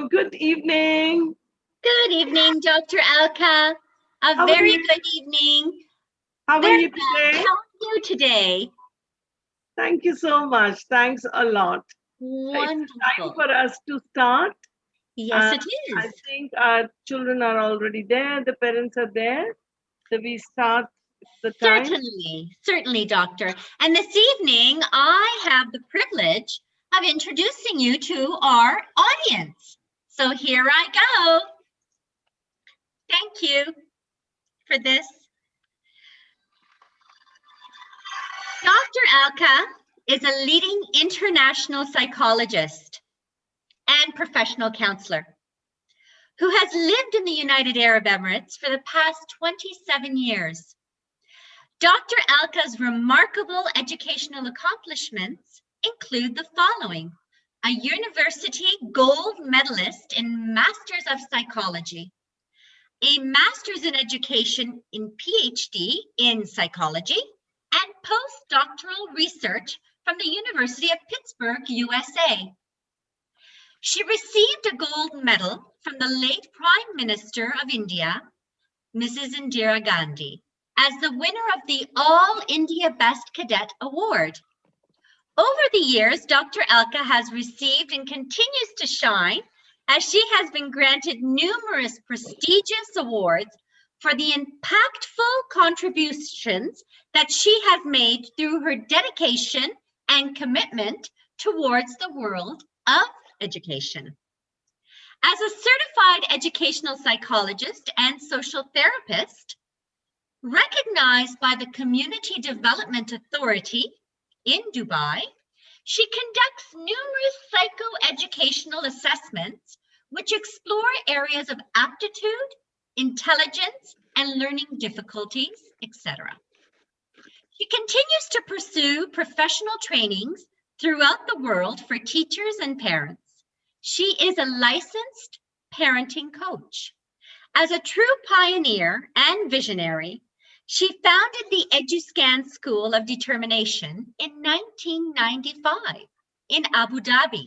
Good evening. Good evening, Dr. Alka. A How are very you? good evening. How are Very you well. today? How are you today? Thank you so much. Thanks a lot. It's time Wonderful. for us to start. Yes, Uh, it I is. think our children are already there. The parents are there. So we start the time. Certainly, Doctor. And this evening, I have the privilege of introducing you to our audience. So here I go. Thank you for this. Dr. Alka is a leading international psychologist and professional counselor who has lived in the United Arab Emirates for the past 27 years. Dr. Alka's remarkable educational accomplishments include the following: a university gold medalist in Masters of Psychology, a Master's in Education in PhD in Psychology, and postdoctoral research from the University of Pittsburgh, USA. She received a gold medal from the late Prime Minister of India, Mrs. Indira Gandhi, as the winner of the All India Best Cadet Award. Over the years, Dr. Alka has received and continues to shine as she has been granted numerous prestigious awards for the impactful contributions that she has made through her dedication and commitment towards the world of education. As a certified educational psychologist and social therapist, recognized by the Community Development Authority in Dubai, she conducts numerous psychoeducational assessments which explore areas of aptitude, intelligence, and learning difficulties, etc. She continues to pursue professional trainings throughout the world for teachers and parents. She is a licensed parenting coach. As a true pioneer and visionary, she founded the EduScan School of Determination in 1995 in Abu Dhabi.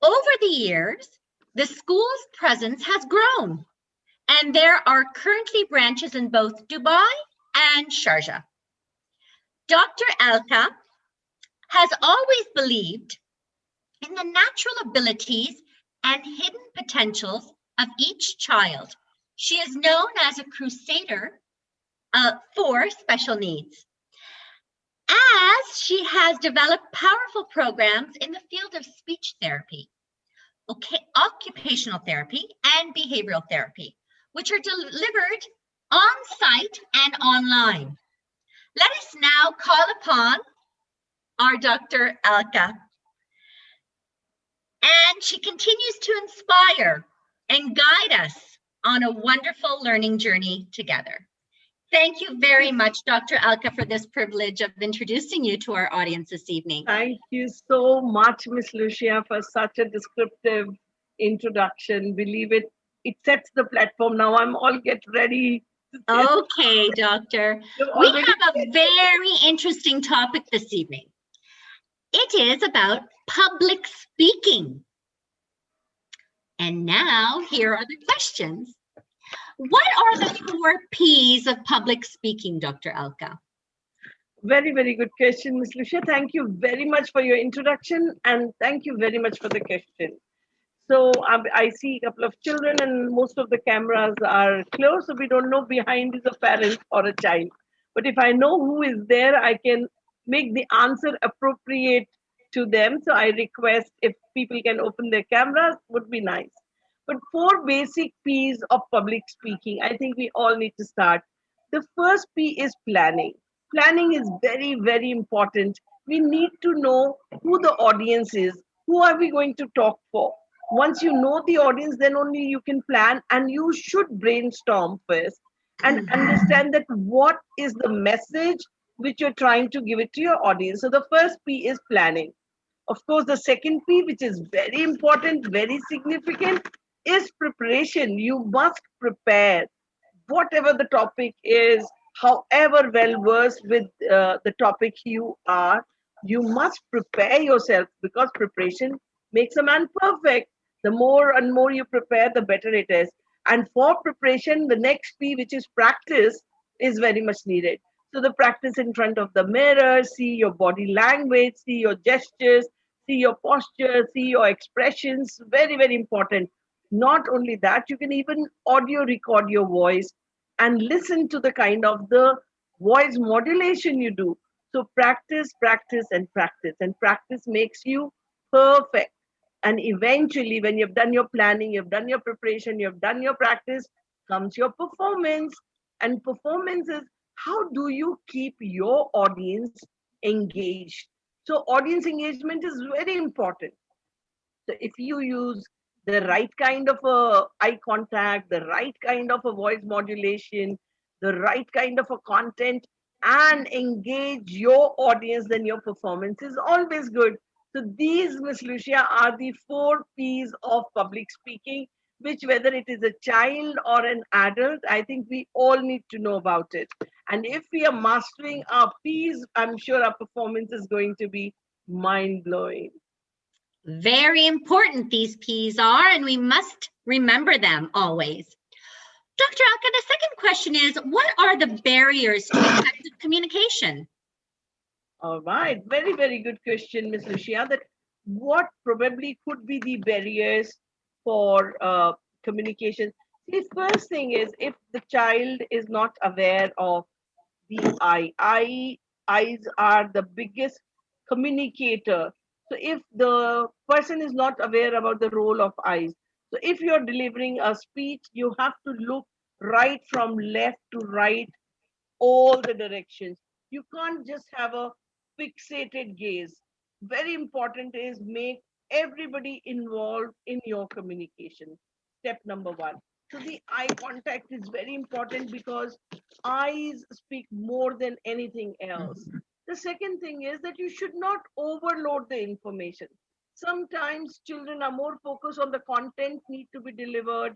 Over the years, the school's presence has grown, and there are currently branches in both Dubai and Sharjah. Dr. Alka has always believed in the natural abilities and hidden potentials of each child. She is known as a crusader for special needs, as she has developed powerful programs in the field of speech therapy, occupational therapy, and behavioral therapy, which are delivered on-site and online. Let us now call upon our Dr. Alka. And she continues to inspire and guide us on a wonderful learning journey together. Thank you very much, Dr. Alka, for this privilege of introducing you to our audience this evening. Thank you so much, Miss Lucia, for such a descriptive introduction. Believe it, it sets the platform. Now I'm all get ready. Okay, Doctor. We have a very interesting topic this evening. It is about public speaking. And now here are the questions. What are the 4 P's of public speaking, Dr. Alka? Very, very good question, Ms. Lucia. Thank you very much for your introduction, and thank you very much for the question. So I see a couple of children, and most of the cameras are closed, so we don't know behind is a parent or a child. But if I know who is there, I can make the answer appropriate to them. So I request if people can open their cameras, would be nice. But 4 basic P's of public speaking, I think we all need to start. The first P is planning. Planning is very, very important. We need to know who the audience is. Who are we going to talk for? Once you know the audience, then only you can plan, and you should brainstorm first and understand that what is the message which you're trying to give it to your audience. So the first P is planning. Of course, the second P, which is very important, very significant, is preparation. You must prepare whatever the topic is, however well versed with the topic you are, you must prepare yourself, because preparation makes a man perfect. The more and more you prepare, the better it is. And for preparation, the next P, which is practice, is very much needed. So the practice in front of the mirror, see your body language, see your gestures, see your posture, see your expressions. Very, very important. Not only that, you can even audio record your voice and listen to the kind of the voice modulation you do. So practice, practice, and practice. And practice makes you perfect. And eventually, when you've done your planning, you've done your preparation, you've done your practice, comes your performance. And performance is how do you keep your audience engaged? So, audience engagement is very important. So if you use the right kind of a eye contact, the right kind of a voice modulation, the right kind of a content, and engage your audience, then your performance is always good. So these, Miss Lucia, are the 4 P's of public speaking, which whether it is a child or an adult, I think we all need to know about it. And if we are mastering our P's, I'm sure our performance is going to be mind blowing. Very important these P's are, and we must remember them always. Dr. Alka, the second question is, what are the barriers to effective communication? All right, very, very good question, Ms. Lucia. That what probably could be the barriers for communication? The first thing is if the child is not aware of the eyes are the biggest communicator. So if the person is not aware about the role of eyes, so if you're delivering a speech, you have to look right from left to right, all the directions. You can't just have a fixated gaze. Very important is make everybody involved in your communication. Step number one. So the eye contact is very important because eyes speak more than anything else. The second thing is that you should not overload the information. Sometimes children are more focused on the content need to be delivered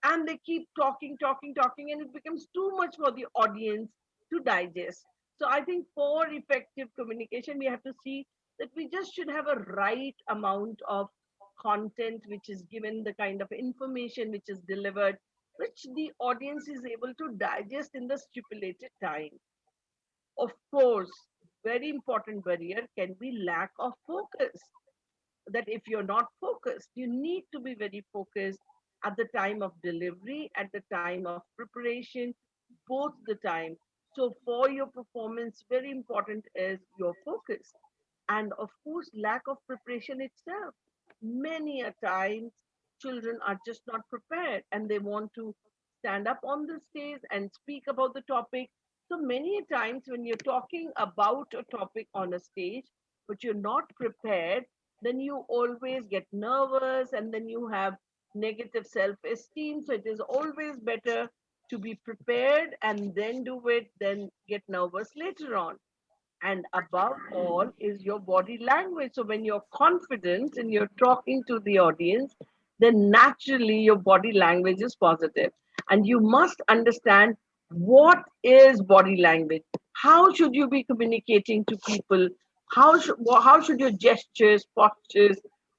and they keep talking, talking, talking, and it becomes too much for the audience to digest. So I think for effective communication, we have to see that we just should have a right amount of content which is given, the kind of information which is delivered, which the audience is able to digest in the stipulated time. Of course, very important barrier can be lack of focus. That if you're not focused, you need to be very focused at the time of delivery, at the time of preparation, both the time. So for your performance, very important is your focus. And of course, lack of preparation itself. Many a times, children are just not prepared and they want to stand up on the stage and speak about the topic. So many times when you're talking about a topic on a stage, but you're not prepared, then you always get nervous and then you have negative self-esteem. So it is always better to be prepared and then do it, then get nervous later on. And above all is your body language. So when you're confident and you're talking to the audience, then naturally your body language is positive. And you must understand what is body language. How should you be communicating to people? How should your gestures, postures,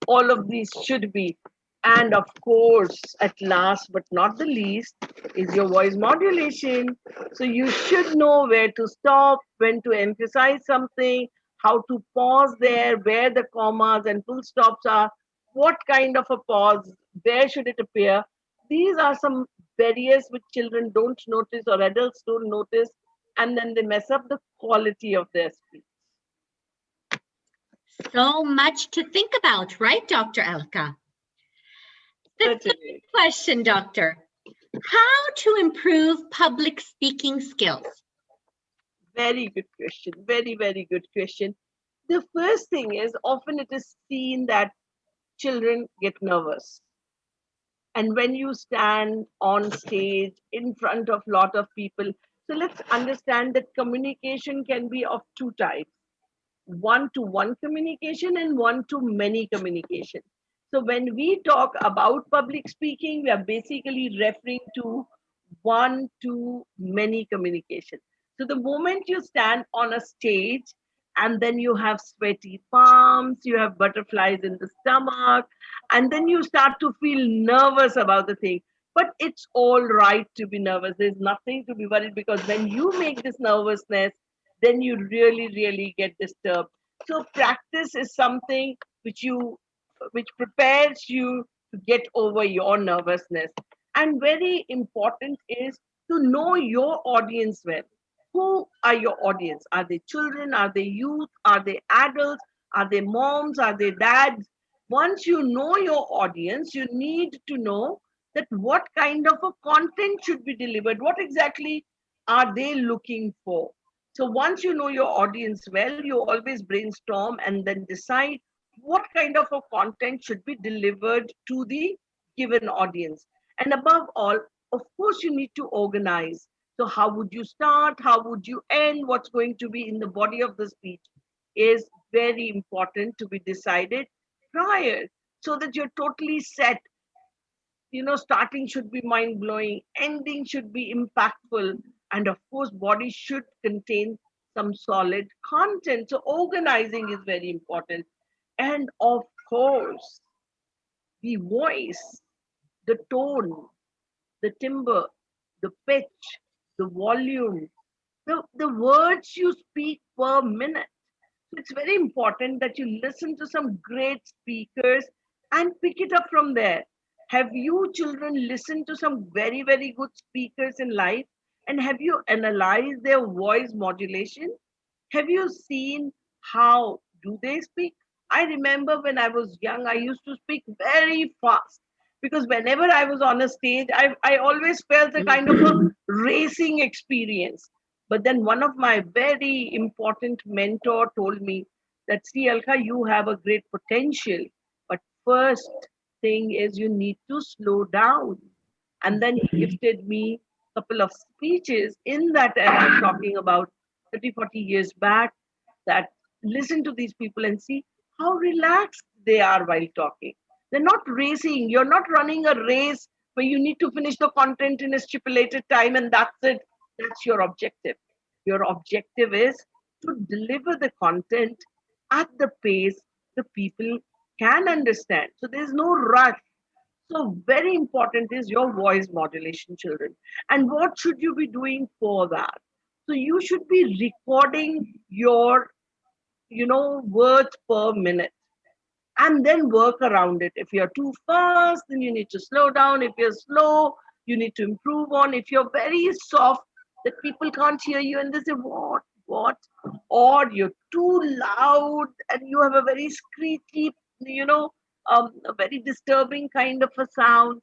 all of these should be? And of course, at last but not the least, is your voice modulation. So you should know where to stop, when to emphasize something, how to pause there, where the commas and full stops are, what kind of a pause, where should it appear. These are some barriers which children don't notice or adults don't notice, and then they mess up the quality of their speech. So much to think about, right, Dr. Alka? The third question, Doctor. How to improve public speaking skills? Very good question. Very, very good question. The first thing is often it is seen that children get nervous. And when you stand on stage in front of a lot of people, so let's understand that communication can be of two types, one-to-one communication and one-to-many communication. So when we talk about public speaking, we are basically referring to one to many communication. So the moment you stand on a stage, and then you have sweaty palms, you have butterflies in the stomach, and then you start to feel nervous about the thing. But it's all right to be nervous. There's nothing to be worried, because when you make this nervousness, then you really, really get disturbed. So practice is something which prepares you to get over your nervousness. And very important is to know your audience well. Who are your audience? Are they children? Are they youth? Are they adults? Are they moms? Are they dads? Once you know your audience, you need to know that what kind of a content should be delivered. What exactly are they looking for? So once you know your audience well, you always brainstorm and then decide what kind of a content should be delivered to the given audience. And above all, of course, you need to organize. So how would you start? How would you end? What's going to be in the body of the speech is very important to be decided prior, so that you're totally set. Starting should be mind blowing, ending should be impactful, and of course, body should contain some solid content. So organizing is very important. And of course, the voice, the tone, the timbre, the pitch, the volume, the words you speak per minute. So it's very important that you listen to some great speakers and pick it up from there. Have you children listened to some very, very good speakers in life? And have you analyzed their voice modulation? Have you seen how do they speak? I remember when I was young, I used to speak very fast, because whenever I was on a stage, I always felt a kind of a racing experience. But then one of my very important mentor told me that, see, Alka, you have a great potential, but first thing is you need to slow down. And then he gifted me a couple of speeches in that era. I'm talking about 30, 40 years back, that listen to these people and see how relaxed they are while talking. They're not racing. You're not running a race where you need to finish the content in a stipulated time and that's it. That's your objective. Your objective is to deliver the content at the pace the people can understand. So there's no rush. So very important is your voice modulation, children. And what should you be doing for that? So you should be recording your, words per minute, and then work around it. If you're too fast, then you need to slow down. If you're slow, you need to improve on. If you're very soft, that people can't hear you and they say, what? Or you're too loud and you have a very screechy, a very disturbing kind of a sound.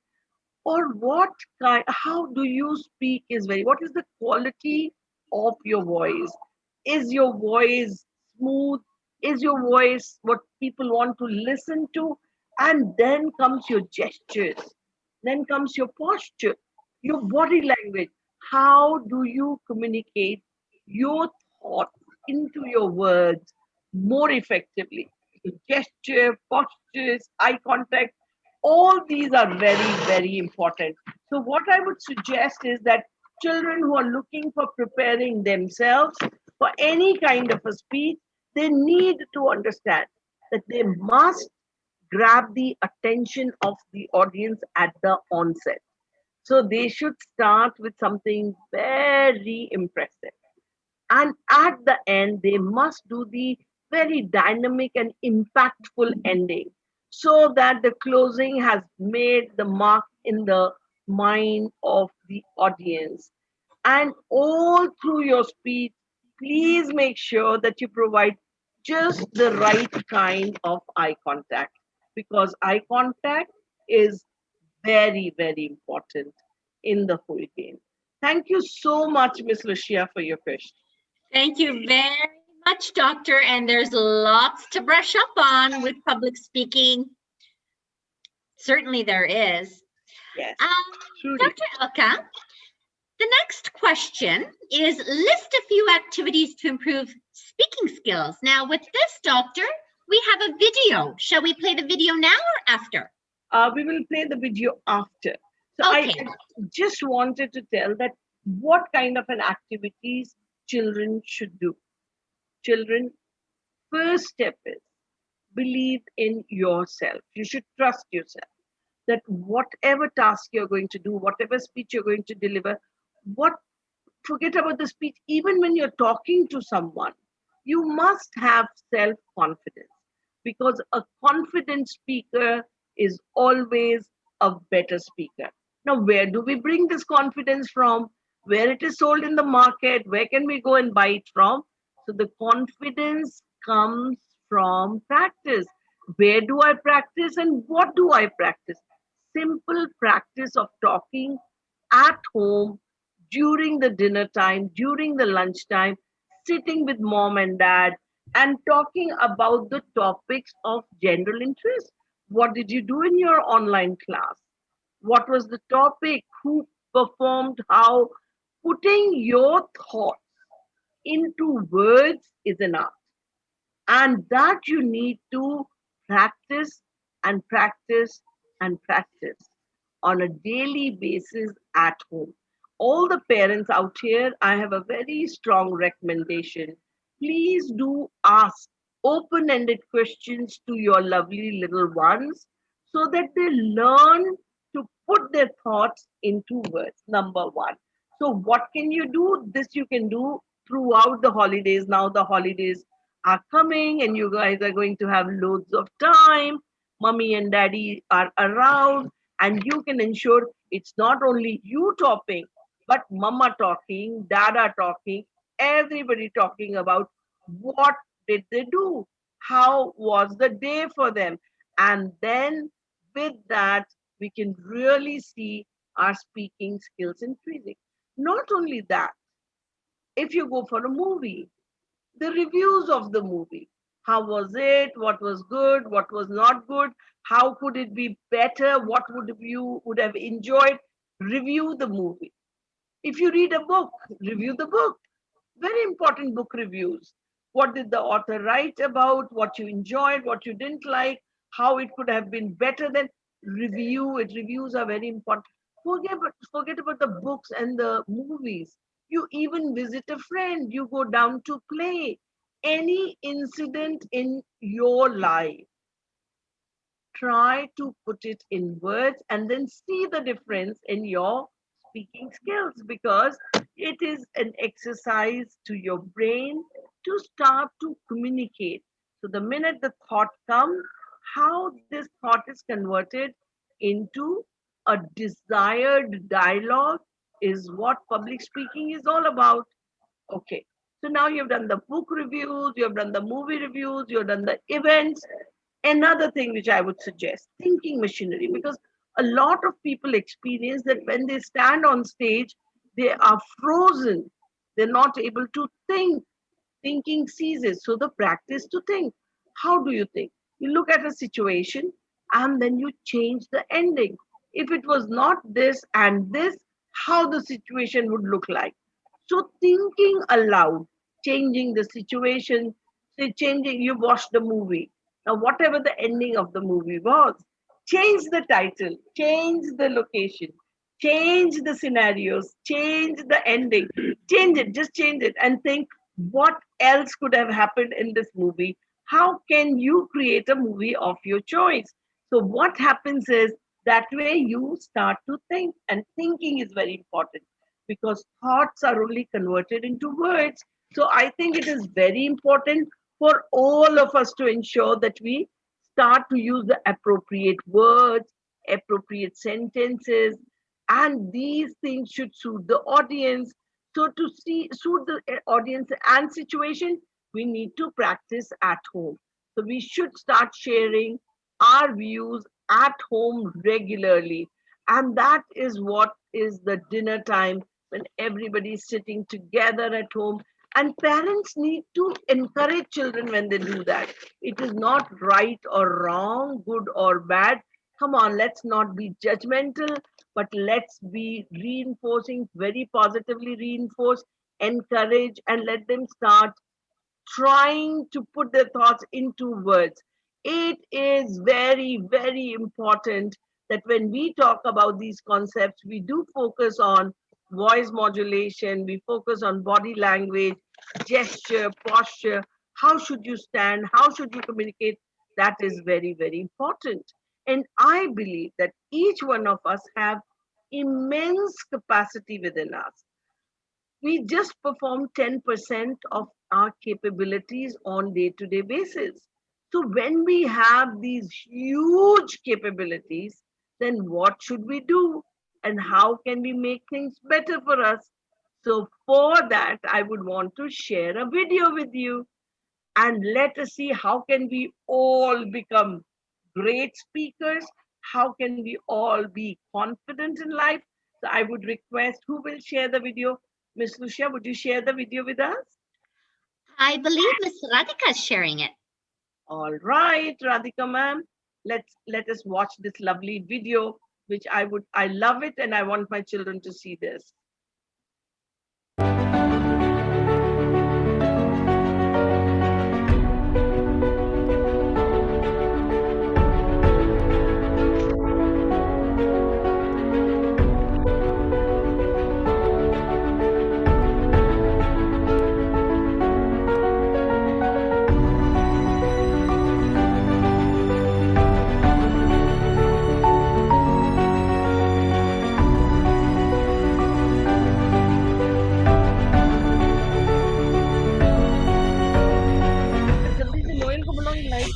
Or how do you speak is what is the quality of your voice? Is your voice smooth? Is your voice what people want to listen to? And then comes your gestures, then comes your posture, your body language. How do you communicate your thoughts into your words more effectively? Gesture, postures, eye contact, all these are very, very important. So what I would suggest is that children who are looking for preparing themselves for any kind of a speech, they need to understand that they must grab the attention of the audience at the onset. So they should start with something very impressive, and at the end they must do the very dynamic and impactful ending, so that the closing has made the mark in the mind of the audience. And all through your speech, please make sure that you provide just the right kind of eye contact, because eye contact is very, very important in the whole game. Thank you so much, Miss Lucia, for your question. Thank you very much, Doctor. And there's lots to brush up on with public speaking. Certainly there is. Yes. Dr. Alka, the next question is list a few activities to improve speaking skills. Now with this, Doctor, we have a video. Shall we play the video now or after? We will play the video after. So okay. I just wanted to tell that what kind of an activities children should do. Children first step is believe in yourself. You should trust yourself that whatever task you're going to do, whatever speech you're going to deliver, what forget about the speech, even when you're talking to someone, you must have self confidence because a confident speaker is always a better speaker. Now, where do we bring this confidence from? Where it is sold in the market? Where can we go and buy it from? So, the confidence comes from practice. Where do I practice and what do I practice? Simple practice of talking at home during the dinner time, during the lunch time, sitting with mom and dad and talking about the topics of general interest. What did you do in your online class? What was the topic? Who performed how? Putting your thoughts into words is an art. And that you need to practice and practice and practice on a daily basis at home. All the parents out here, I have a very strong recommendation. Please do ask open ended questions to your lovely little ones so that they learn to put their thoughts into words. Number one. So, what can you do? This you can do throughout the holidays. Now, the holidays are coming, and you guys are going to have loads of time. Mommy and daddy are around, and you can ensure it's not only you talking, but mama talking, dada talking, everybody talking about what did they do, how was the day for them, and then with that we can really see our speaking skills increasing. Not only that, if you go for a movie, the reviews of the movie. How was it? What was good? What was not good? How could it be better? What would you would have enjoyed? Review the movie. If you read a book, review the book. Very important book reviews. What did the author write about? What you enjoyed? What you didn't like? How it could have been better? Then review it. Reviews are very important. Forget about the books and the movies. You even visit a friend. You go down to play. Any incident in your life, try to put it in words and then see the difference in your speaking skills because it is an exercise to your brain to start to communicate. So, the minute the thought comes, how this thought is converted into a desired dialogue is what public speaking is all about. Okay. So now you've done the book reviews, you've done the movie reviews, you've done the events. Another thing which I would suggest, thinking machinery, because a lot of people experience that when they stand on stage, they are frozen. They're not able to think. Thinking ceases. So the practice to think. How do you think? You look at a situation and then you change the ending. If it was not this and this, how the situation would look like. So thinking aloud, changing the situation, say changing, you watched the movie. Now, whatever the ending of the movie was, change the title, change the location, change the scenarios, change the ending, change it, just change it and think what else could have happened in this movie? How can you create a movie of your choice? So, what happens is that way you start to think, and thinking is very important because thoughts are only converted into words. So, I think it is very important for all of us to ensure that we start to use the appropriate words, appropriate sentences, and these things should suit the audience. So to see suit the audience and situation, we need to practice at home. So we should start sharing our views at home regularly. And that is what is the dinner time when everybody is sitting together at home. And parents need to encourage children when they do that. It is not right or wrong, good or bad. Come on, let's not be judgmental, but let's be reinforcing, very positively reinforce, encourage, and let them start trying to put their thoughts into words. It is very, very important that when we talk about these concepts, we do focus on voice modulation, we focus on body language, gesture, posture. How should you stand? How should you communicate? That is very, very important. And I believe that each one of us have immense capacity within us. We just perform 10% of our capabilities on day-to-day basis. So when we have these huge capabilities, then what should we do? And how can we make things better for us? So for that, I would want to share a video with you, and let us see how can we all become great speakers. How can we all be confident in life? So I would request, who will share the video? Miss Lucia, would you share the video with us? I believe Miss Radhika is sharing it. All right, Radhika ma'am, let us watch this lovely video, which I love it, and I want my children to see this. जल्दी से Noel को बुलाओ, light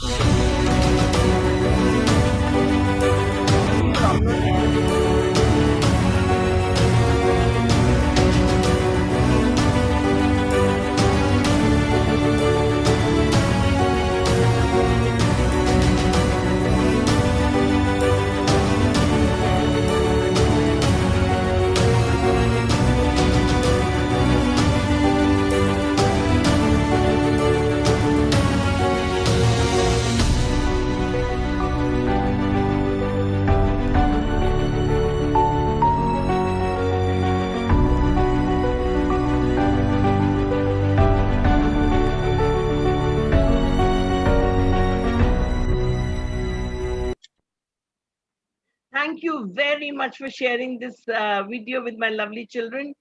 Thank you very much for sharing this video with my lovely children.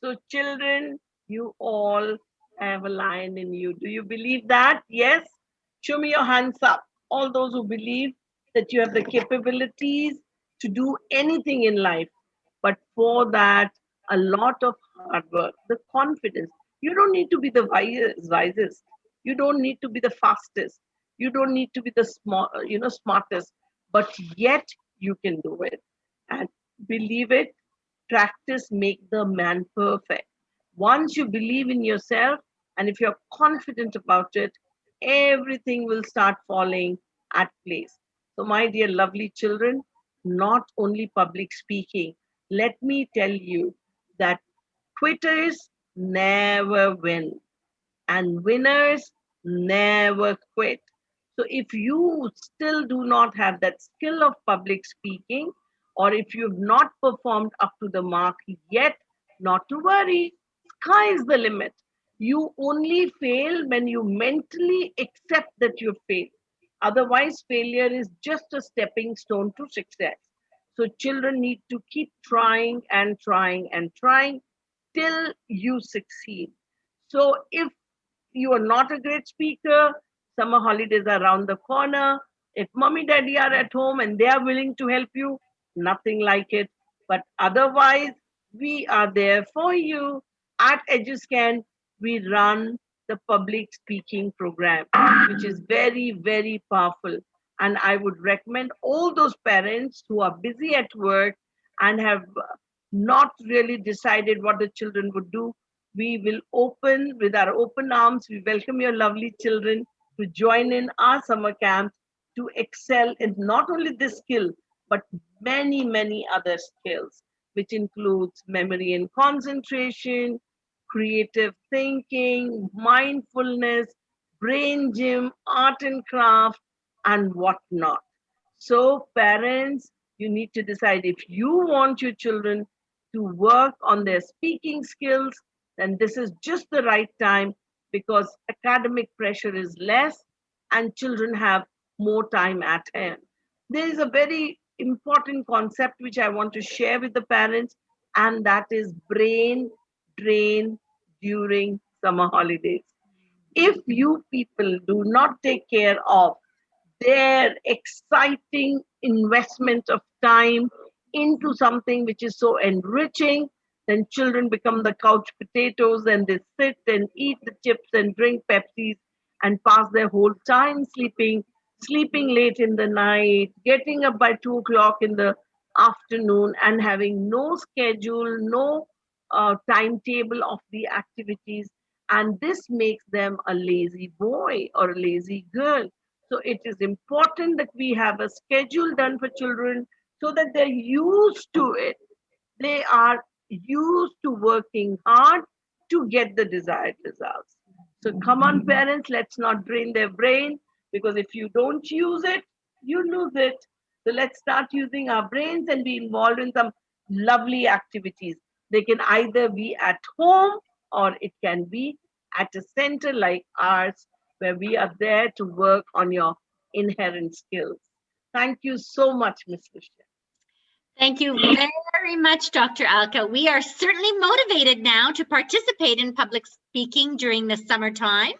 So children, you all have a lion in you. Do you believe that? Yes? Show me your hands up. All those who believe that you have the capabilities to do anything in life. But for that, a lot of hard work, the confidence. You don't need to be the wisest. You don't need to be the fastest. You don't need to be the smartest. But yet you can do it. And believe it, practice make the man perfect. Once you believe in yourself, and if you're confident about it, everything will start falling at place. So, my dear lovely children, not only public speaking, let me tell you that quitters never win and winners never quit. So if you still do not have that skill of public speaking, or if you've not performed up to the mark yet, not to worry, sky is the limit. You only fail when you mentally accept that you failed. Otherwise, failure is just a stepping stone to success. So children need to keep trying and trying and trying till you succeed. So if you are not a great speaker, summer holidays are around the corner. If mommy daddy are at home and they are willing to help you, nothing like it. But otherwise, we are there for you. At EduScan, we run the public speaking program, which is very, very powerful. And I would recommend all those parents who are busy at work and have not really decided what the children would do. We will open with our open arms. We welcome your lovely children to join in our summer camps to excel in not only this skill, but many, many other skills, which includes memory and concentration, creative thinking, mindfulness, brain gym, art and craft, and whatnot. So, parents, you need to decide if you want your children to work on their speaking skills, then this is just the right time because academic pressure is less and children have more time at hand. There is a very important concept which I want to share with the parents, and that is brain drain during summer holidays. If you people do not take care of their exciting investment of time into something which is so enriching, then children become the couch potatoes and they sit and eat the chips and drink Pepsis and pass their whole time sleeping late in the night, getting up by 2 o'clock in the afternoon, and having no schedule, no timetable of the activities. And this makes them a lazy boy or a lazy girl. So it is important that we have a schedule done for children so that they're used to it. They are used to working hard to get the desired results. So come on, parents, let's not drain their brain, because if you don't use it, you lose it. So let's start using our brains and be involved in some lovely activities. They can either be at home or it can be at a center like ours, where we are there to work on your inherent skills. Thank you so much, Ms. Lucia. Thank you very much, Dr. Alka. We are certainly motivated now to participate in public speaking during the summertime.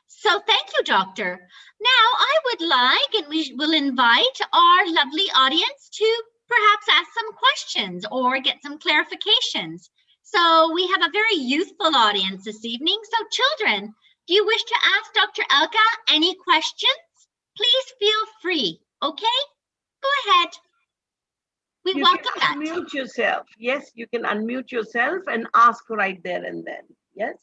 So thank you, Doctor. Now I would like, and we will invite our lovely audience to perhaps ask some questions or get some clarifications. So we have a very youthful audience this evening. So children, do you wish to ask Dr. Alka any questions? Please feel free, okay? Go ahead. We You welcome can that. unmute yourself. Yes, you can unmute yourself and ask right there and then. Yes,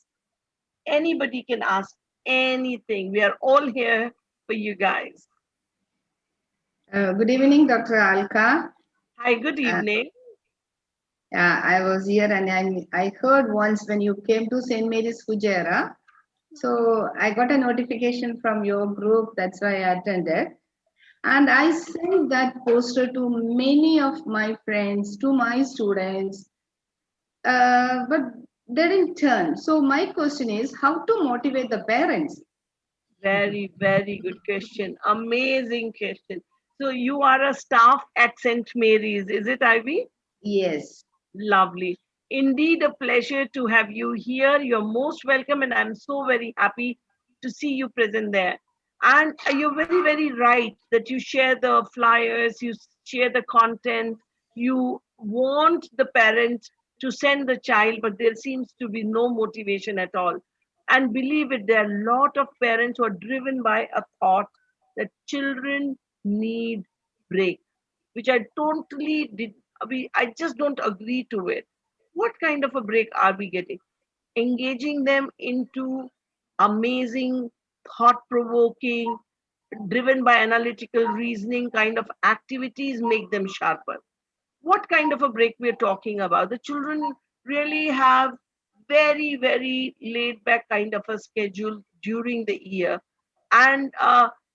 anybody can ask anything. We are all here for you guys. Good evening, Dr. Alka. Hi, good evening. I was here and I heard once when you came to St. Mary's Fujairah. So I got a notification from your group, that's why I attended. And I sent that poster to many of my friends, to my students, but they didn't turn. So my question is, how to motivate the parents? Very, very good question. Amazing question. So you are a staff at St. Mary's, is it, Ivy? Yes. Lovely. Indeed, a pleasure to have you here. You're most welcome, and I'm so very happy to see you present there. And you're very, very right that you share the flyers, you share the content, you want the parent to send the child, but there seems to be no motivation at all. And believe it, there are a lot of parents who are driven by a thought that children need break, which I totally did. I just don't agree to it. What kind of a break are we getting? Engaging them into amazing, thought provoking, driven by analytical reasoning kind of activities make them sharper. What kind of a break we're talking about? The children really have very, very laid back kind of a schedule during the year. And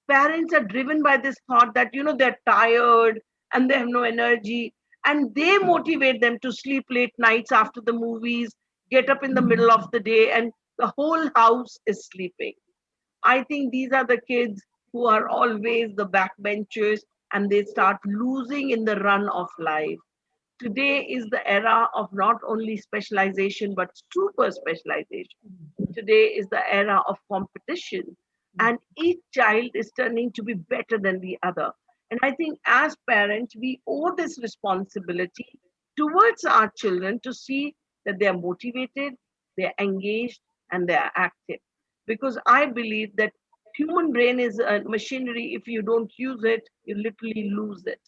parents are driven by this thought that, they're tired and they have no energy. And they motivate them to sleep late nights after the movies, get up in the middle of the day, and the whole house is sleeping. I think these are the kids who are always the backbenchers and they start losing in the run of life. Today is the era of not only specialization but super specialization. Today is the era of competition, and each child is turning to be better than the other. And I think as parents, we owe this responsibility towards our children to see that they are motivated, they're engaged, and they are active. Because I believe that human brain is a machinery. If you don't use it, you literally lose it.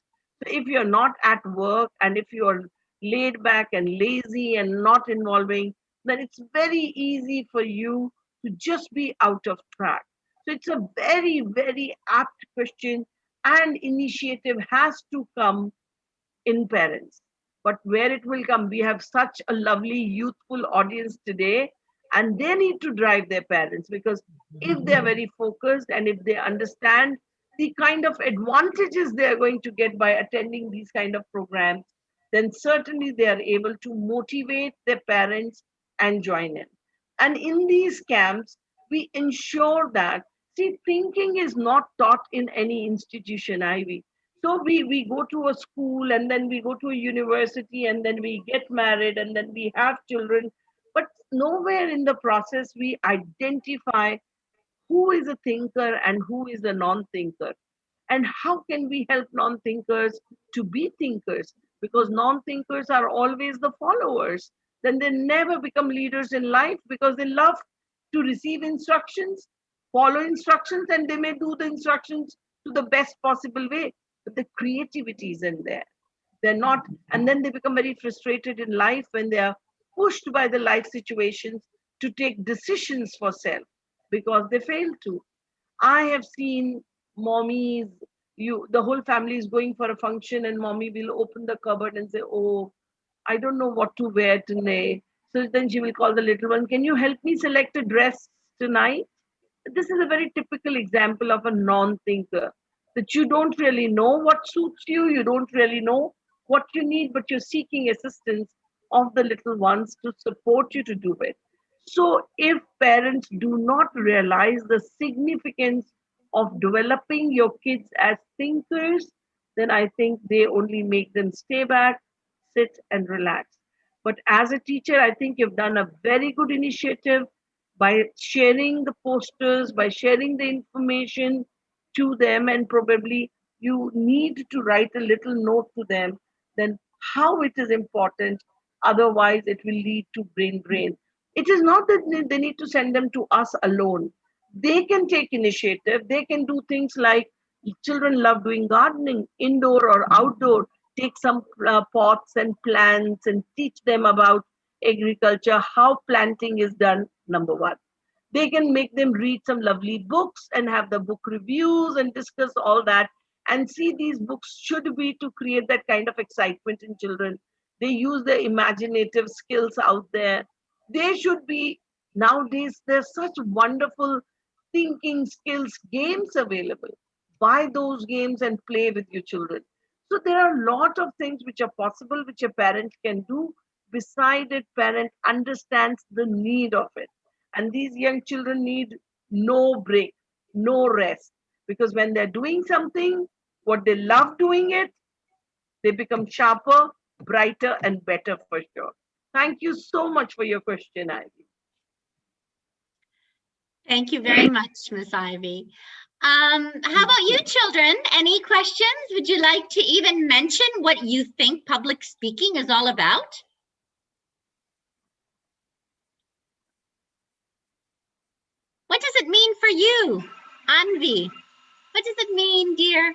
So if you're not at work and if you're laid back and lazy and not involving, then it's very easy for you to just be out of track. So it's a very, very apt question, and initiative has to come in parents. But where it will come, we have such a lovely youthful audience today, and they need to drive their parents, because if they are very focused and if they understand the kind of advantages they are going to get by attending these kind of programs, then certainly they are able to motivate their parents and join in. And in these camps, we ensure that, see, thinking is not taught in any institution, Ivy. So we go to a school and then we go to a university and then we get married and then we have children. But nowhere in the process we identify who is a thinker and who is a non-thinker, and how can we help non-thinkers to be thinkers, because non-thinkers are always the followers. Then they never become leaders in life because they love to receive instructions, follow instructions, and they may do the instructions to the best possible way, but the creativity isn't there. They're not, and then they become very frustrated in life when they are pushed by the life situations to take decisions for self because they fail to. I have seen mommies, the whole family is going for a function, and mommy will open the cupboard and say, "Oh, I don't know what to wear today." So then she will call the little one, "Can you help me select a dress tonight?" This is a very typical example of a non-thinker, that you don't really know what suits you, you don't really know what you need, but you're seeking assistance of the little ones to support you to do it. So if parents do not realize the significance of developing your kids as thinkers, then I think they only make them stay back, sit and relax. But as a teacher, I think you've done a very good initiative by sharing the posters, by sharing the information to them, and probably you need to write a little note to them then how it is important. Otherwise, it will lead to brain drain. It is not that they need to send them to us alone. They can take initiative. They can do things like children love doing gardening, indoor or outdoor. Take some pots and plants and teach them about agriculture, how planting is done, number one. They can make them read some lovely books and have the book reviews and discuss all that. And see, these books should be to create that kind of excitement in children. They use their imaginative skills out there. They should be, nowadays, there's such wonderful thinking skills games available. Buy those games and play with your children. So there are a lot of things which are possible, which a parent can do. Beside it, parent understands the need of it. And these young children need no break, no rest. Because when they're doing something, what they love doing it, they become sharper, brighter, and better for sure. Thank you so much for your question, Ivy. Thank you very much, Miss Ivy. How about you, children? Any questions? Would you like to even mention what you think public speaking is all about? What does it mean for you, Anvi? What does it mean, dear?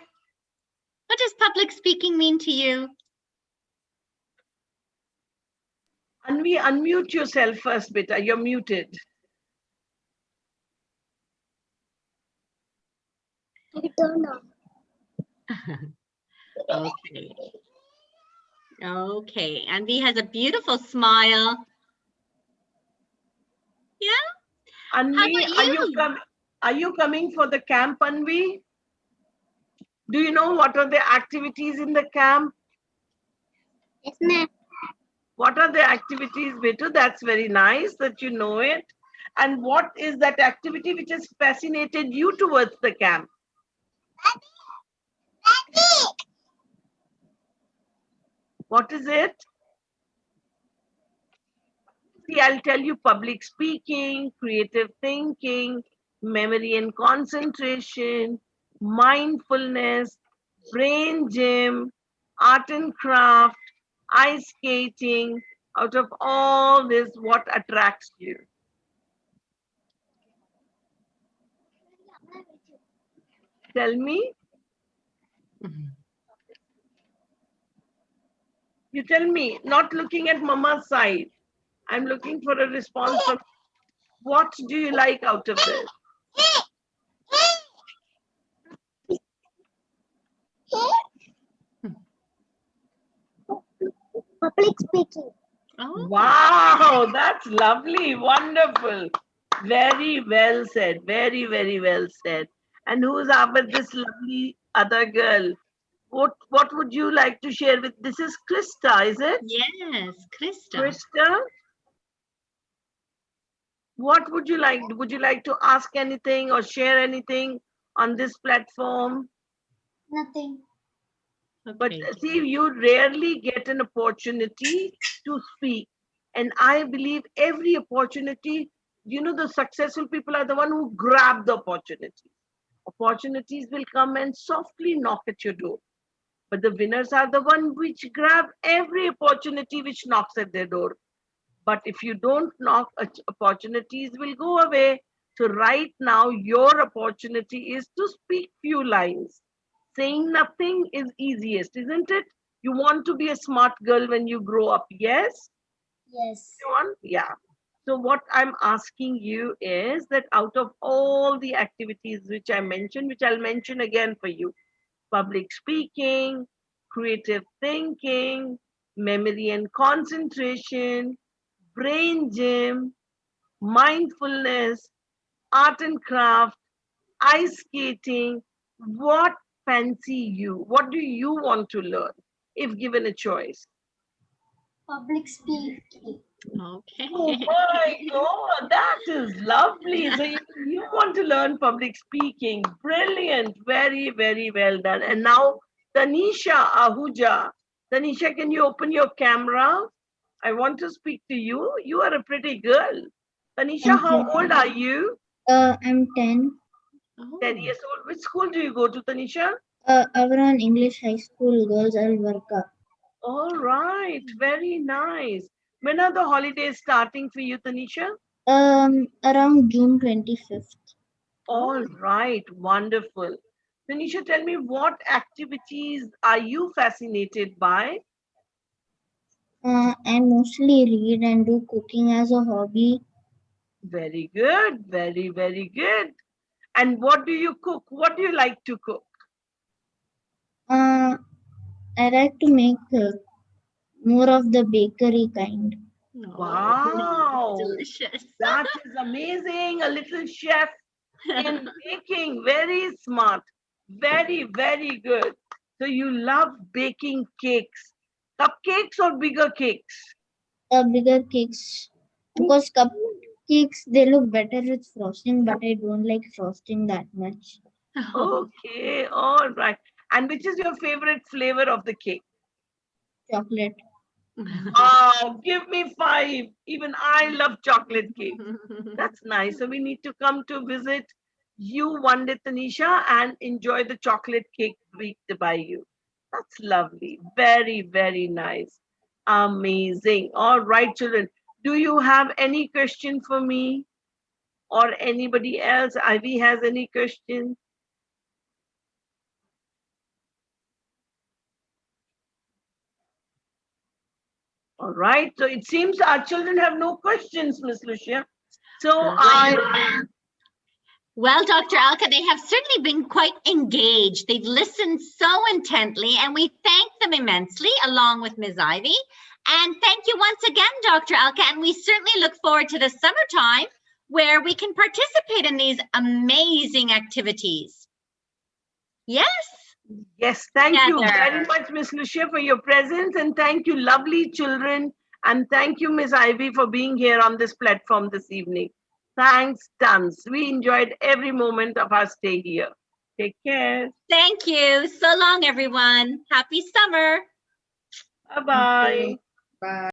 What does public speaking mean to you? Anvi, unmute yourself first, beta. You're muted. I don't know. Okay. Okay. Anvi has a beautiful smile. Yeah? Anvi, How about you? are you coming for the camp, Anvi? Do you know what are the activities in the camp? Yes, ma'am. What are the activities, Betu? That's very nice that you know it. And what is that activity which has fascinated you towards the camp? What is it? See, I'll tell you: public speaking, creative thinking, memory and concentration, mindfulness, brain gym, art and craft, ice skating. Out of all this, what attracts you? Tell me. You tell me, not looking at mama's side. I'm looking for a response from what do you like out of this? Public speaking. Oh, Wow, that's lovely, wonderful. Very well said, very, very well said. And who's after this lovely other girl? What would you like to share with? This is Krista, is it? yes, Krista. Krista, what would you like? Would you like to ask anything or share anything on this platform? Nothing. But Okay. see, you rarely get an opportunity to speak. And I believe every opportunity You know, the successful people are the one who grab the opportunity. Opportunities will come and softly knock at your door. But the winners are the one which grab every opportunity which knocks at their door. But if you don't knock, opportunities will go away. So right now, your opportunity is to speak few lines. Saying nothing is easiest, isn't it? You want to be a smart girl when you grow up, yes? Yes. You want? Yeah. So what I'm asking you is that out of all the activities which I mentioned, which I'll mention again for you, public speaking, creative thinking, memory and concentration, brain gym, mindfulness, art and craft, ice skating, what fancy you? What do you want to learn if given a choice? Public speaking. Okay. Oh my God, that is lovely. So you want to learn public speaking. Brilliant. Very, very well done. And now, Tanisha Ahuja. Tanisha, can you open your camera? I want to speak to you. You are a pretty girl. Tanisha, how Okay. old are you? I'm 10. 10 years old. Which school do you go to, Tanisha? Around English High School, Girls Alvarka. All right. Very nice. When are the holidays starting for you, Tanisha? Around June 25th. All right, wonderful. Tanisha, tell me what activities are you fascinated by? I mostly read and do cooking as a hobby. Very good, very, very good. And what do you cook? What do you like to cook? Uh, I like to make more of the bakery kind. Oh, Wow, delicious. that is amazing. A little chef in baking. Very smart. Very, very good. So you love baking cakes. Cupcakes or bigger cakes? Bigger cakes because cupcakes they look better with frosting, but I don't like frosting that much. Oh. Okay, all right. And which is your favorite flavor of the cake? Chocolate. Wow, give me five. Even I love chocolate cake. That's nice. So we need to come to visit you one day, Tanisha, and enjoy the chocolate cake baked by you. That's lovely. Very, very nice. Amazing. All right, children. Do you have any question for me or anybody else? Ivy has any question? All right. So it seems our children have no questions, Miss Lucia. So I Well, Dr. Alka, they have certainly been quite engaged. They've listened so intently, and we thank them immensely, along with Ms. Ivy. And thank you once again, Dr. Alka, and we certainly look forward to the summertime where we can participate in these amazing activities. Yes? yes, thank you Together. very much, Miss Lucia, for your presence, and thank you, lovely children, and thank you, Miss Ivy, for being here on this platform this evening. Thanks, tons. We enjoyed every moment of our stay here. Take care. Thank you. So long, everyone. Happy summer. Bye bye. Bye.